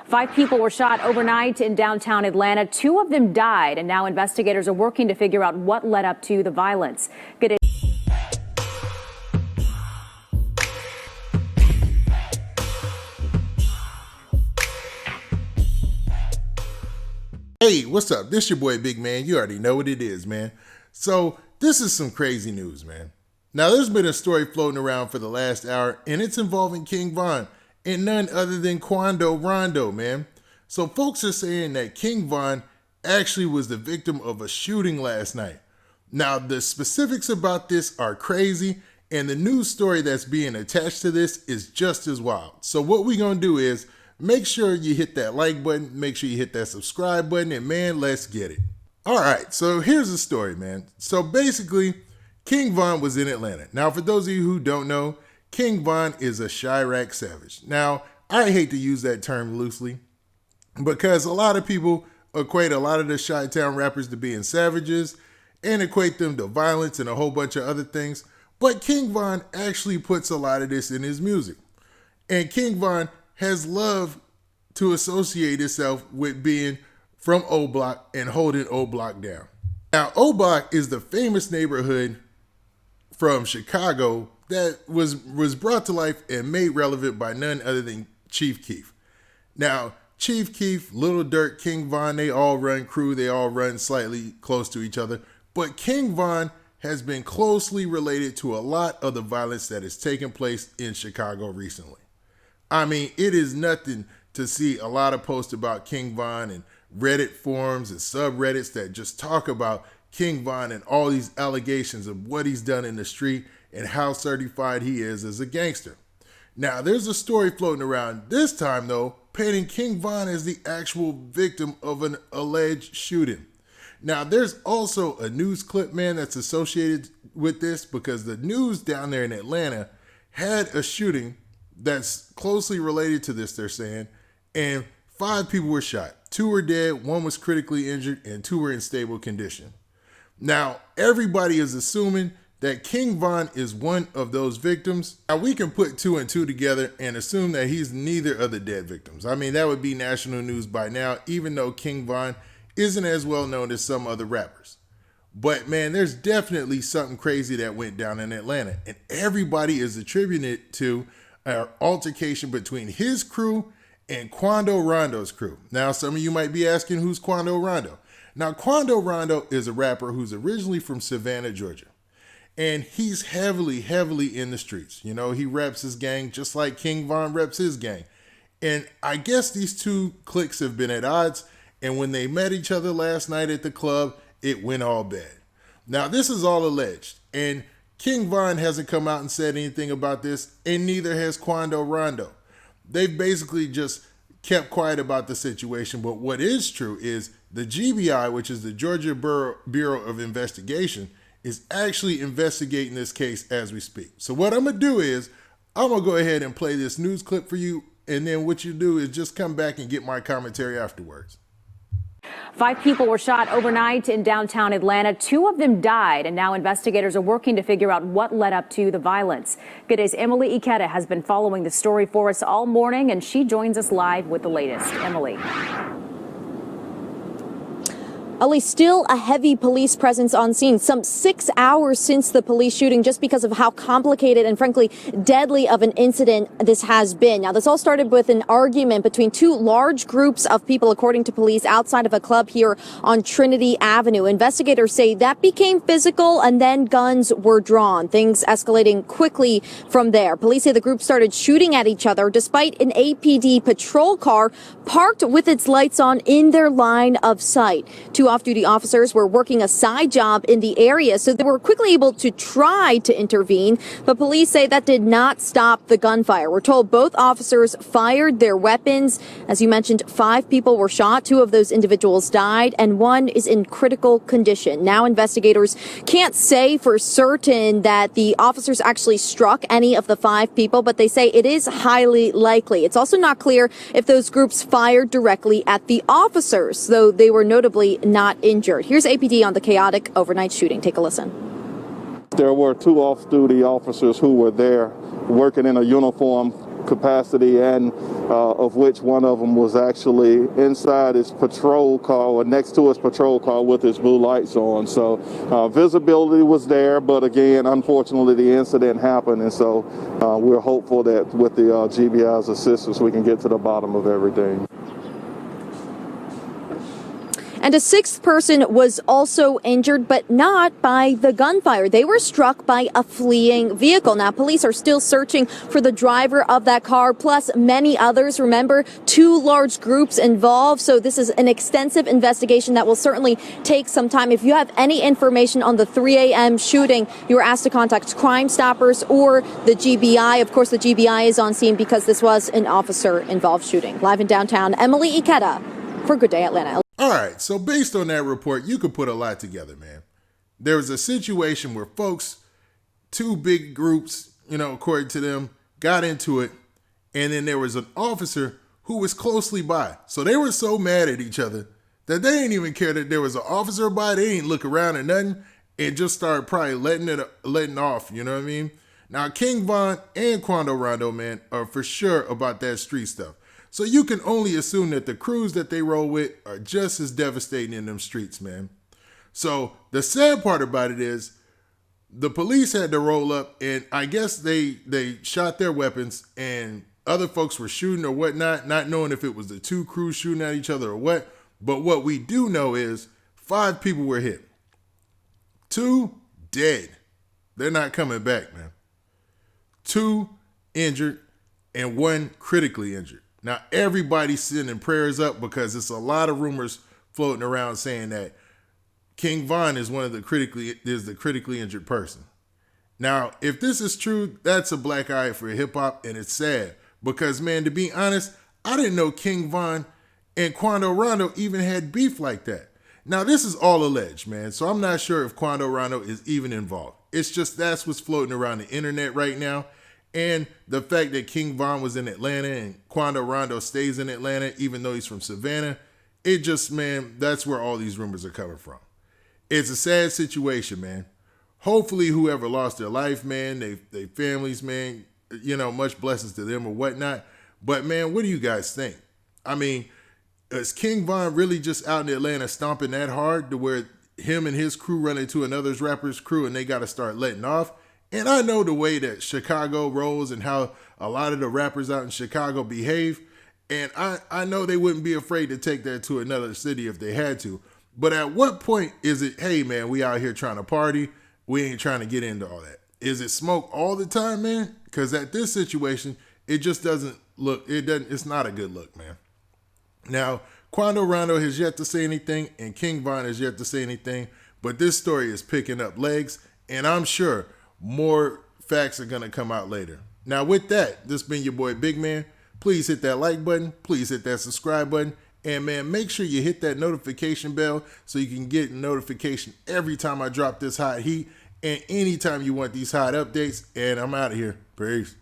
5 people were shot overnight in downtown Atlanta. 2 of them died, and now investigators are working to figure out what led up to the violence. Good day. Hey, what's up? This your boy Big Man. You already know what it is, man. So this is some crazy news, man. Now there's been a story floating around for the last hour, and it's involving King Von and none other than Quando Rondo, man. So folks are saying that King Von actually was the victim of a shooting last night. Now the specifics about this are crazy, and the news story that's being attached to this is just as wild. So what we're gonna do is make sure you hit that like button, make sure you hit that subscribe button, and man, let's get it. All right, so here's the story, man. So basically, King Von was in Atlanta. Now, for those of you who don't know, King Von is a Chirac savage. Now, I hate to use that term loosely because a lot of people equate a lot of the Chi-Town rappers to being savages and equate them to violence and a whole bunch of other things. But King Von actually puts a lot of this in his music. And King Von has loved to associate itself with being from O Block and holding O Block down. Now, O Block is the famous neighborhood from Chicago that was brought to life and made relevant by none other than Chief Keef. Now, Chief Keef, Lil Durk, King Von, they all run crew, they all run slightly close to each other, but King Von has been closely related to a lot of the violence that has taken place in Chicago recently. I mean, it is nothing to see a lot of posts about King Von and Reddit forums and subreddits that just talk about King Von and all these allegations of what he's done in the street and how certified he is as a gangster. Now, there's a story floating around this time, though, painting King Von as the actual victim of an alleged shooting. Now, there's also a news clip, man, that's associated with this because the news down there in Atlanta had a shooting that's closely related to this, they're saying, and 5 people were shot. 2 were dead, 1 was critically injured, and 2 were in stable condition. Now, everybody is assuming that King Von is one of those victims. Now, we can put 2 and 2 together and assume that he's neither of the dead victims. I mean, that would be national news by now, even though King Von isn't as well known as some other rappers. But man, there's definitely something crazy that went down in Atlanta, and everybody is attributing it to an altercation between his crew and Quando Rondo's crew. Now, some of you might be asking, who's Quando Rondo? Now, Quando Rondo is a rapper who's originally from Savannah, Georgia. And he's heavily in the streets. You know, he reps his gang just like King Von reps his gang. And I guess these 2 cliques have been at odds. And when they met each other last night at the club, it went all bad. Now, this is all alleged. And King Von hasn't come out and said anything about this. And neither has Quando Rondo. They've basically just kept quiet about the situation. But what is true is the GBI, which is the Georgia Bureau of Investigation, is actually investigating this case as we speak. So what I'm going to do is I'm going to go ahead and play this news clip for you. And then what you do is just come back and get my commentary afterwards. 5 people were shot overnight in downtown Atlanta. 2 of them died, and now investigators are working to figure out what led up to the violence. Good day's Emily Ikeda has been following the story for us all morning, and she joins us live with the latest. Emily. Ali, still a heavy police presence on scene, some 6 hours since the police shooting, just because of how complicated and frankly deadly of an incident this has been. Now, this all started with an argument between 2 large groups of people, according to police, outside of a club here on Trinity Avenue. Investigators say that became physical and then guns were drawn, things escalating quickly from there. Police say the group started shooting at each other despite an APD patrol car parked with its lights on in their line of sight. 2 off-duty officers were working a side job in the area, so they were quickly able to try to intervene, but police say that did not stop the gunfire. We're told both officers fired their weapons. As you mentioned, 5 people were shot. 2 of those individuals died, and 1 is in critical condition. Now investigators can't say for certain that the officers actually struck any of the 5 people, but they say it is highly likely. It's also not clear if those groups fired directly at the officers, though they were notably not injured. Here's APD on the chaotic overnight shooting. Take a listen. There were 2 off-duty officers who were there working in a uniform capacity, and of which one of them was actually inside his patrol car or next to his patrol car with his blue lights on. So visibility was there, but again, unfortunately, the incident happened, and so we're hopeful that with the GBI's assistance, we can get to the bottom of everything. And a sixth person was also injured, but not by the gunfire. They were struck by a fleeing vehicle. Now, police are still searching for the driver of that car, plus many others. Remember, 2 large groups involved. So this is an extensive investigation that will certainly take some time. If you have any information on the 3 a.m. shooting, you are asked to contact Crime Stoppers or the GBI. Of course, the GBI is on scene because this was an officer-involved shooting. Live in downtown, Emily Ikeda for Good Day Atlanta. All right, so based on that report, you could put a lot together, man. There was a situation where folks, 2 big groups, according to them, got into it, and then there was an officer who was closely by. So they were so mad at each other that they didn't even care that there was an officer by. They didn't look around or nothing and just started probably letting off, you know what I mean? Now, King Von and Quando Rondo, man, are for sure about that street stuff. So you can only assume that the crews that they roll with are just as devastating in them streets, man. So the sad part about it is the police had to roll up, and I guess they shot their weapons, and other folks were shooting or whatnot, not knowing if it was the 2 crews shooting at each other or what. But what we do know is 5 people were hit. 2 dead. They're not coming back, man. 2 injured and 1 critically injured. Now, everybody's sending prayers up because it's a lot of rumors floating around saying that King Von is the critically injured person. Now, if this is true, that's a black eye for hip hop, and it's sad because, man, to be honest, I didn't know King Von and Quando Rondo even had beef like that. Now, this is all alleged, man, so I'm not sure if Quando Rondo is even involved. It's just that's what's floating around the internet right now. And the fact that King Von was in Atlanta and Quando Rondo stays in Atlanta, even though he's from Savannah, it just, man, that's where all these rumors are coming from. It's a sad situation, man. Hopefully whoever lost their life, man, they families, man, much blessings to them or whatnot. But, man, what do you guys think? I mean, is King Von really just out in Atlanta stomping that hard to where him and his crew run into another rapper's crew and they got to start letting off? And I know the way that Chicago rolls and how a lot of the rappers out in Chicago behave. And I know they wouldn't be afraid to take that to another city if they had to. But at what point is it, hey, man, we out here trying to party. We ain't trying to get into all that. Is it smoke all the time, man? Because at this situation, it just doesn't look, it's not a good look, man. Now, Quando Rondo has yet to say anything and King Von has yet to say anything. But this story is picking up legs. And I'm sure more facts are going to come out later. Now, with that, this has been your boy Big Man. Please hit that like button. Please hit that subscribe button. And, man, make sure you hit that notification bell so you can get notification every time I drop this hot heat and anytime you want these hot updates. And I'm out of here. Peace.